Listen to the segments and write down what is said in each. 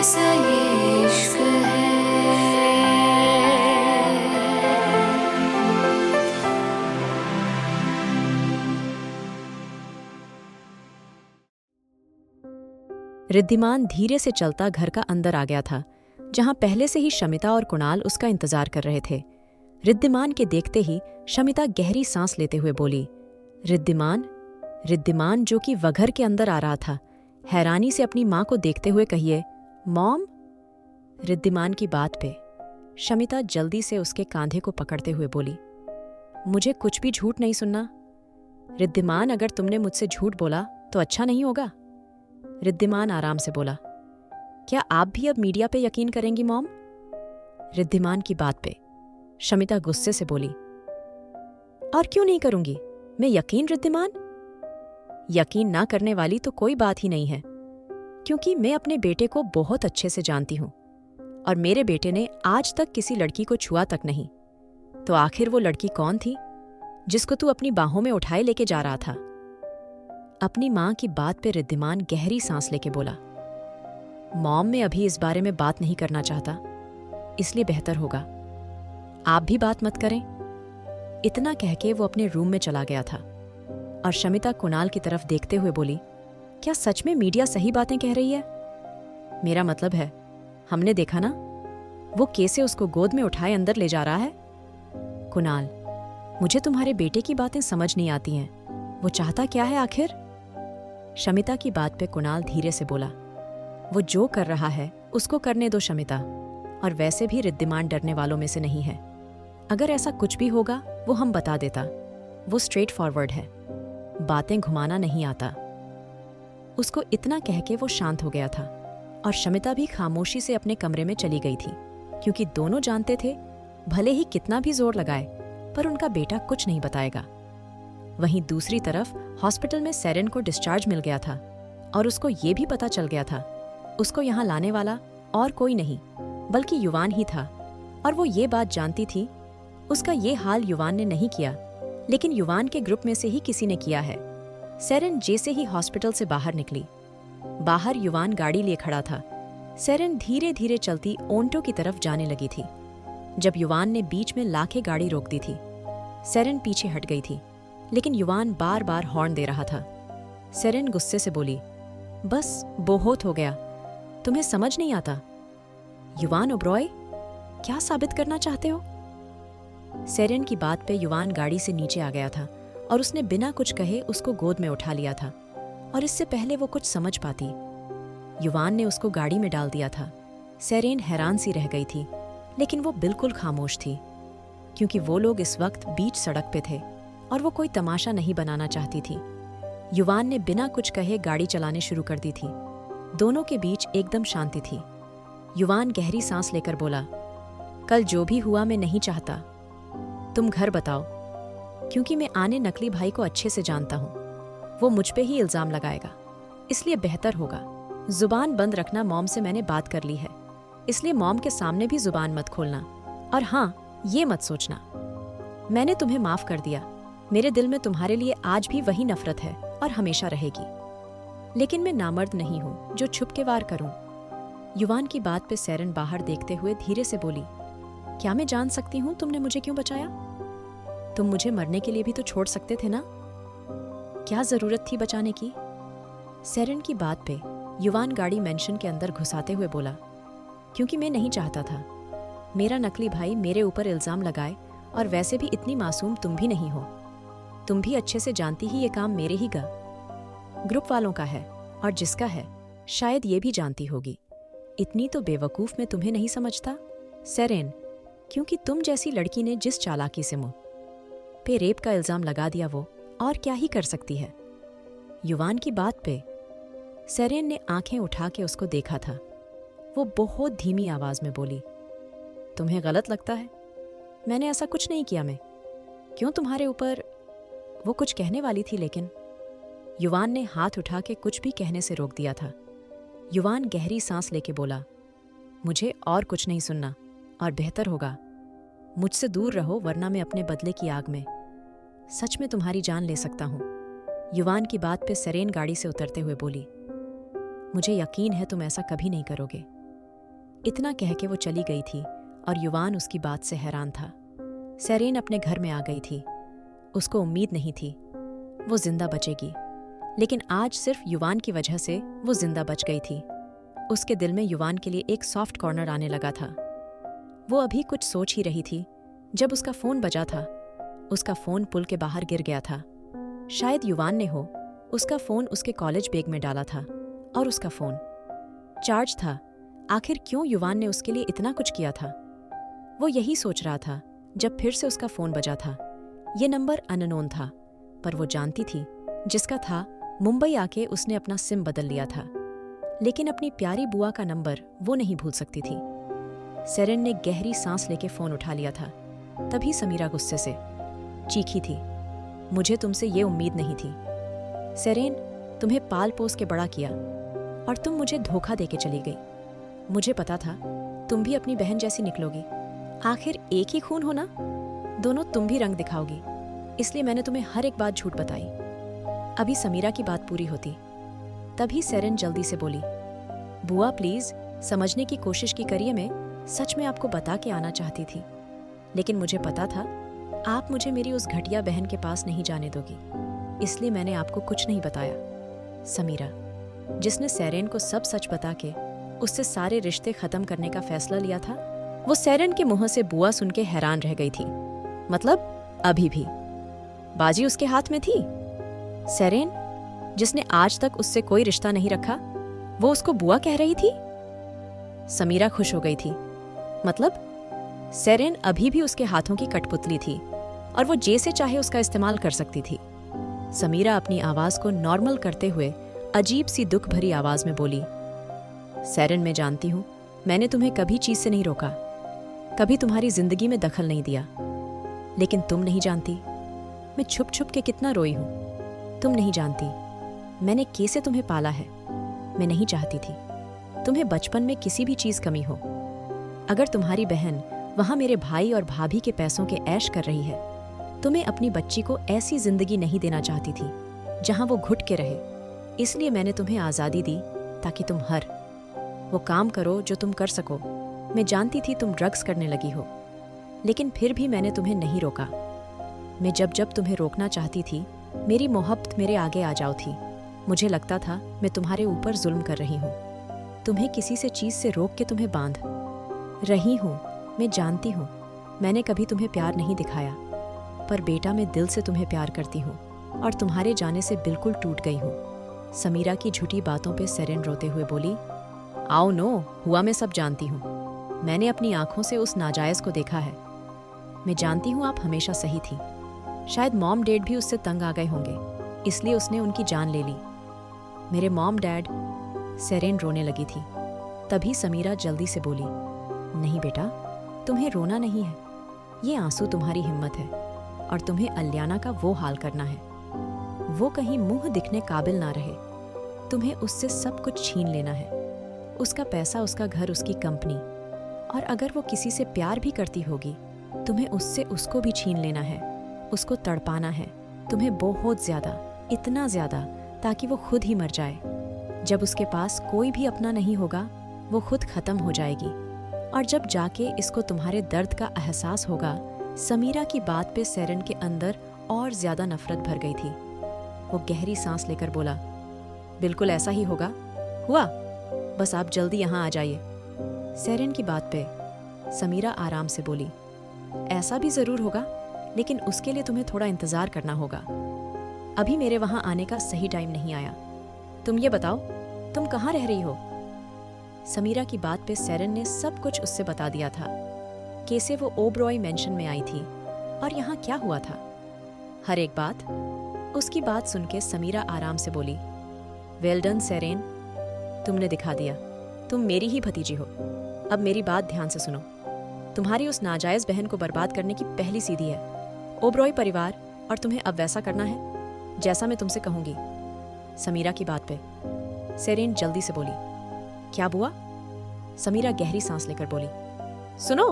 कैसा ये इश्क है। रिद्धिमान धीरे से चलता घर का अंदर आ गया था, जहां पहले से ही शमिता और कुणाल उसका इंतजार कर रहे थे। रिद्धिमान के देखते ही शमिता गहरी सांस लेते हुए बोली, रिद्धिमान। रिद्धिमान जो कि वघर के अंदर आ रहा था, हैरानी से अपनी मां को देखते हुए कहिए, मॉम। रिद्धिमान की बात पे शमिता जल्दी से उसके कांधे को पकड़ते हुए बोली, मुझे कुछ भी झूठ नहीं सुनना। रिद्धिमान, अगर तुमने मुझसे झूठ बोला तो अच्छा नहीं होगा। रिद्धिमान आराम से बोला, क्या आप भी अब मीडिया पे यकीन करेंगी मॉम? रिद्धिमान की बात पे शमिता गुस्से से बोली, और क्यों नहीं करूंगी मैं यकीन रिद्धिमान? यकीन ना करने वाली तो कोई बात ही नहीं है, क्योंकि मैं अपने बेटे को बहुत अच्छे से जानती हूं और मेरे बेटे ने आज तक किसी लड़की को छुआ तक नहीं। तो आखिर वो लड़की कौन थी जिसको तू अपनी बाहों में उठाए लेके जा रहा था? अपनी मां की बात पे रिद्धिमान गहरी सांस लेके बोला, मॉम, मैं अभी इस बारे में बात नहीं करना चाहता, इसलिए बेहतर होगा आप भी बात मत करें। इतना कह के वो अपने रूम में चला गया था और शमिता कुणाल की तरफ देखते हुए बोली, क्या सच में मीडिया सही बातें कह रही है? मेरा मतलब है, हमने देखा ना, वो कैसे उसको गोद में उठाए अंदर ले जा रहा है। कुणाल, मुझे तुम्हारे बेटे की बातें समझ नहीं आती हैं, वो चाहता क्या है आखिर? शमिता की बात पे कुणाल धीरे से बोला, वो जो कर रहा है उसको करने दो शमिता, और वैसे भी रिद्धिमान डरने वालों में से नहीं है। अगर ऐसा कुछ भी होगा वो हम बता देता, वो स्ट्रेट फॉरवर्ड है, बातें घुमाना नहीं आता। उसको इतना कह के वो शांत हो गया था और शमिता भी खामोशी से अपने कमरे में चली गई थी, क्योंकि दोनों जानते थे भले ही कितना भी जोर लगाए पर उनका बेटा कुछ नहीं बताएगा। वहीं दूसरी तरफ हॉस्पिटल में सेरेन को डिस्चार्ज मिल गया था और उसको ये भी पता चल गया था उसको यहाँ लाने वाला और कोई नहीं बल्कि युवान ही था, और वो ये बात जानती थी उसका ये हाल युवान ने नहीं किया, लेकिन युवान के ग्रुप में से ही किसी ने किया है। सेरेन जैसे ही हॉस्पिटल से बाहर निकली, बाहर युवान गाड़ी लिए खड़ा था। सेरेन धीरे धीरे चलती ओंटो की तरफ जाने लगी थी। जब युवान ने बीच में लाके गाड़ी रोक दी थी, सेरेन पीछे हट गई थी, लेकिन युवान बार बार हॉर्न दे रहा था। सेरेन गुस्से से बोली, बस बहुत हो गया, तुम्हें समझ नहीं आता? युवान ओब्रॉय, क्या साबित करना चाहते हो? सेरेन की बात पे युवान गाड़ी से नीचे आ गया था और उसने बिना कुछ कहे उसको गोद में उठा लिया था, और इससे पहले वो कुछ समझ पाती, युवान ने उसको गाड़ी में डाल दिया था। सेरेन हैरान सी रह गई थी, लेकिन वो बिल्कुल खामोश थी, क्योंकि वो लोग इस वक्त बीच सड़क पे थे और वो कोई तमाशा नहीं बनाना चाहती थी। युवान ने बिना कुछ कहे गाड़ी चलाने शुरू कर दी थी। दोनों के बीच एकदम शांति थी। युवान गहरी सांस लेकर बोला, कल जो भी हुआ मैं नहीं चाहता, तुम घर बताओ, क्योंकि मैं आने नकली भाई को अच्छे से जानता हूँ, वो मुझ पे ही इल्जाम लगाएगा, इसलिए बेहतर होगा जुबान बंद रखना। मॉम से मैंने बात कर ली है, इसलिए मॉम के सामने भी जुबान मत खोलना, और हाँ, ये मत सोचना मैंने तुम्हें माफ कर दिया, मेरे दिल में तुम्हारे लिए आज भी वही नफरत है और हमेशा रहेगी, लेकिन मैं नामर्द नहीं हूँ जो छुप के वार करूँ। युवान की बात पे सेरेन बाहर देखते हुए धीरे से बोली, क्या मैं जान सकती हूँ तुमने मुझे क्यों बचाया? तुम मुझे मरने के लिए भी तो छोड़ सकते थे ना, क्या जरूरत थी बचाने की? सेरेन की बात पे युवान गाड़ी मेंशन के अंदर घुसाते हुए बोला, क्योंकि मैं नहीं चाहता था मेरा नकली भाई मेरे ऊपर इल्जाम लगाए, और वैसे भी इतनी मासूम तुम भी नहीं हो, तुम भी अच्छे से जानती ही ये काम मेरे ही ग्रुप वालों का है, और जिसका है शायद ये भी जानती होगी। इतनी तो बेवकूफ मैं तुम्हें नहीं समझता सेरेन, क्योंकि तुम जैसी लड़की ने जिस चालाकी से मुंह पे रेप का इल्जाम लगा दिया, वो और क्या ही कर सकती है। युवान की बात पे सेरेन ने आंखें उठा के उसको देखा था। वो बहुत धीमी आवाज में बोली, तुम्हें गलत लगता है? मैंने ऐसा कुछ नहीं किया, मैं क्यों तुम्हारे ऊपर? वो कुछ कहने वाली थी, लेकिन युवान ने हाथ उठा के कुछ भी कहने से रोक दिया था। युवान गहरी सांस लेके बोला, मुझे और कुछ नहीं सुनना, और बेहतर होगा मुझसे दूर रहो, वरना मैं अपने बदले की आग में सच में तुम्हारी जान ले सकता हूं। युवान की बात पे सेरेन गाड़ी से उतरते हुए बोली, मुझे यकीन है तुम ऐसा कभी नहीं करोगे, इतना कह के वो चली गई थी और युवान उसकी बात से हैरान था। सेरेन अपने घर में आ गई थी। उसको उम्मीद नहीं थी वो जिंदा बचेगी, लेकिन आज सिर्फ युवान की वजह से वो जिंदा बच गई थी। उसके दिल में युवान के लिए एक सॉफ्ट कॉर्नर आने लगा था। वो अभी कुछ सोच ही रही थी जब उसका फोन बजा था। उसका फोन पुल के बाहर गिर गया था। शायद युवान ने हो उसका फोन उसके कॉलेज बैग में डाला था और उसका फोन चार्ज था। आखिर क्यों युवान ने उसके लिए इतना कुछ किया था? वो यही सोच रहा था जब फिर से उसका फोन बजा था। ये नंबर अननोन था, पर वो जानती थी जिसका था मुंबई आके उसने अपना सिम बदल लिया था। लेकिन अपनी प्यारी बुआ का नंबर वो नहीं भूल सकती थी। सेरेन ने गहरी सांस लेके फोन उठा लिया था। तभी समीरा गुस्से से चीखी थी, मुझे तुमसे ये उम्मीद नहीं थी सेरेन, तुम्हें पाल पोस के बड़ा किया और तुम मुझे धोखा देके चली गई। मुझे पता था तुम भी अपनी बहन जैसी निकलोगी। आखिर एक ही खून हो ना, दोनों तुम भी रंग दिखाओगी, इसलिए मैंने तुम्हें हर एक बात झूठ बताई। अभी समीरा की बात पूरी होती तभी सेरेन जल्दी से बोली, बुआ प्लीज समझने की कोशिश की करिए, मैं सच में आपको बता के आना चाहती थी, लेकिन मुझे पता था आप मुझे मेरी उस घटिया बहन के पास नहीं जाने दोगी, इसलिए मैंने आपको कुछ नहीं बताया। समीरा, जिसने सेरेन को सब सच बता के उससे सारे रिश्ते खत्म करने का फैसला लिया था, वो सेरेन के मुंह से बुआ सुन के हैरान रह गई थी। मतलब अभी भी बाजी उसके हाथ में थी। सेरेन, जिसने आज तक उससे कोई रिश्ता नहीं रखा, वो उसको बुआ कह रही थी। समीरा खुश हो गई थी। मतलब सेरेन अभी भी उसके हाथों की कठपुतली थी और वो जैसे चाहे उसका इस्तेमाल कर सकती थी। समीरा अपनी आवाज को नॉर्मल करते हुए अजीब सी दुख भरी आवाज में बोली, सेरेन, मैं जानती हूं मैंने तुम्हें कभी चीज से नहीं रोका, कभी तुम्हारी जिंदगी में दखल नहीं दिया, लेकिन तुम नहीं जानती मैं छुप छुप के कितना रोई हूं। तुम नहीं जानती मैंने कैसे तुम्हें पाला है। मैं नहीं चाहती थी तुम्हें बचपन में किसी भी चीज कमी हो। अगर तुम्हारी बहन वहां मेरे भाई और भाभी के पैसों के ऐश कर रही है, तो मैं अपनी बच्ची को ऐसी जिंदगी नहीं देना चाहती थी जहां वो घुट के रहे। इसलिए मैंने तुम्हें आजादी दी ताकि तुम हर वो काम करो जो तुम कर सको। मैं जानती थी तुम ड्रग्स करने लगी हो, लेकिन फिर भी मैंने तुम्हें नहीं रोका। मैं जब जब तुम्हें रोकना चाहती थी, मेरी मोहब्बत मेरे आगे आ जाओ थी। मुझे लगता था मैं तुम्हारे ऊपर जुल्म कर रही हूँ, तुम्हें किसी से चीज से रोक के तुम्हें बांध रही हूँ। मैं जानती हूँ मैंने कभी तुम्हें प्यार नहीं दिखाया, पर बेटा मैं दिल से तुम्हें प्यार करती हूँ और तुम्हारे जाने से बिल्कुल टूट गई हूँ। समीरा की झूठी बातों पे सेरेन रोते हुए बोली, आओ नो, हुआ मैं सब जानती हूँ। मैंने अपनी आंखों से उस नाजायज को देखा है। मैं जानती हूँ आप हमेशा सही थी। शायद मॉम डैड भी उससे तंग आ गए होंगे, इसलिए उसने उनकी जान ले ली। मेरे मॉम डैड। सेरेन रोने लगी थी। तभी समीरा जल्दी से बोली, नहीं बेटा, तुम्हें रोना नहीं है, ये आंसू तुम्हारी हिम्मत है और तुम्हें अलियाना का वो हाल करना है। वो कहीं मुंह दिखने काबिल ना रहे, तुम्हें उससे सब कुछ छीन लेना है, उसका पैसा, उसका घर, उसकी कंपनी। और अगर वो किसी से प्यार भी करती होगी, तुम्हें उससे उसको भी छीन लेना है, उसको तड़पाना है, तुम्हें बहुत ज्यादा, इतना ज्यादा ताकि वो खुद ही मर जाए। जब उसके पास कोई भी अपना नहीं होगा, वो खुद खत्म हो जाएगी। और जब जाके इसको तुम्हारे दर्द का एहसास होगा। समीरा की बात पे सेरेन के अंदर और ज्यादा नफरत भर गई थी। वो गहरी सांस लेकर बोला, बिल्कुल ऐसा ही होगा, हुआ, बस आप जल्दी यहाँ आ जाइए। सेरेन की बात पे समीरा आराम से बोली, ऐसा भी जरूर होगा, लेकिन उसके लिए तुम्हें थोड़ा इंतजार करना होगा। अभी मेरे वहां आने का सही टाइम नहीं आया। तुम ये बताओ, तुम कहाँ रह रही हो? समीरा की बात पे सेरेन ने सब कुछ उससे बता दिया था। कैसे वो ओबरॉय मेंशन में आई थी और यहाँ क्या हुआ था, हर एक बात। उसकी बात सुन के समीरा आराम से बोली, वेल डन सेरेन, तुमने दिखा दिया तुम मेरी ही भतीजी हो। अब मेरी बात ध्यान से सुनो। तुम्हारी उस नाजायज बहन को बर्बाद करने की पहली सीधी है ओबरॉय परिवार, और तुम्हें अब वैसा करना है जैसा मैं तुमसे कहूंगी। समीरा की बात पे सेरेन जल्दी से बोली, क्या बुआ? समीरा गहरी सांस लेकर बोली, सुनो।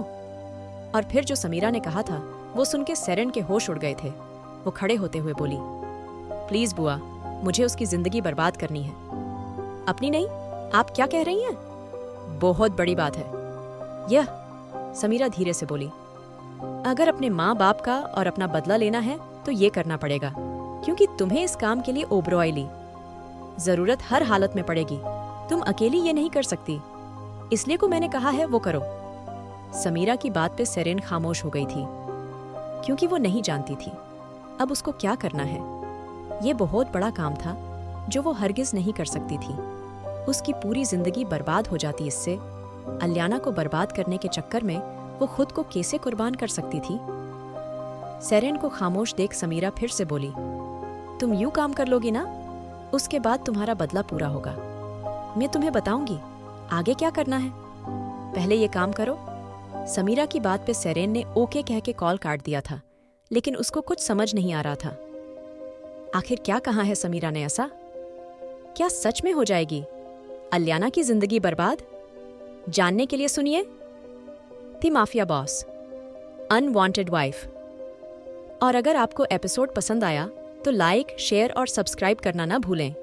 और फिर जो समीरा ने कहा था वो सुन के सेरेन के होश उड़ गए थे। वो खड़े होते हुए बोली, प्लीज बुआ, मुझे उसकी जिंदगी बर्बाद करनी है। अपनी नहीं, आप क्या कह रही हैं? बहुत बड़ी बात है। यह, समीरा धीरे से बोली, अगर अपने माँ बाप का और अपना बदला लेना है तो ये करना पड़ेगा, क्योंकि तुम्हें इस काम के लिए ओबरॉय ली। जरूरत हर हालत में पड़ेगी, तुम अकेली ये नहीं कर सकती, इसलिए को मैंने कहा है वो करो। समीरा की बात पे सेरेन खामोश हो गई थी, क्योंकि वो नहीं जानती थी अब उसको क्या करना है। ये बहुत बड़ा काम था जो वो हरगिज नहीं कर सकती थी। उसकी पूरी जिंदगी बर्बाद हो जाती इससे। अलियाना को बर्बाद करने के चक्कर में वो खुद को कैसे कुर्बान कर सकती थी। सेरेन को खामोश देख समीरा फिर से बोली, तुम यूं काम कर लोगी ना, उसके बाद तुम्हारा बदला पूरा होगा। मैं तुम्हें बताऊंगी आगे क्या करना है, पहले ये काम करो। समीरा की बात पे सेरेन ने ओके कह के कॉल काट दिया था, लेकिन उसको कुछ समझ नहीं आ रहा था। आखिर क्या कहा है समीरा ने ऐसा? क्या सच में हो जाएगी अलियाना की जिंदगी बर्बाद? जानने के लिए सुनिए दी माफिया बॉस, अनवांटेड वाइफ। और अगर आपको एपिसोड पसंद आया तो लाइक, शेयर और सब्सक्राइब करना ना भूलें।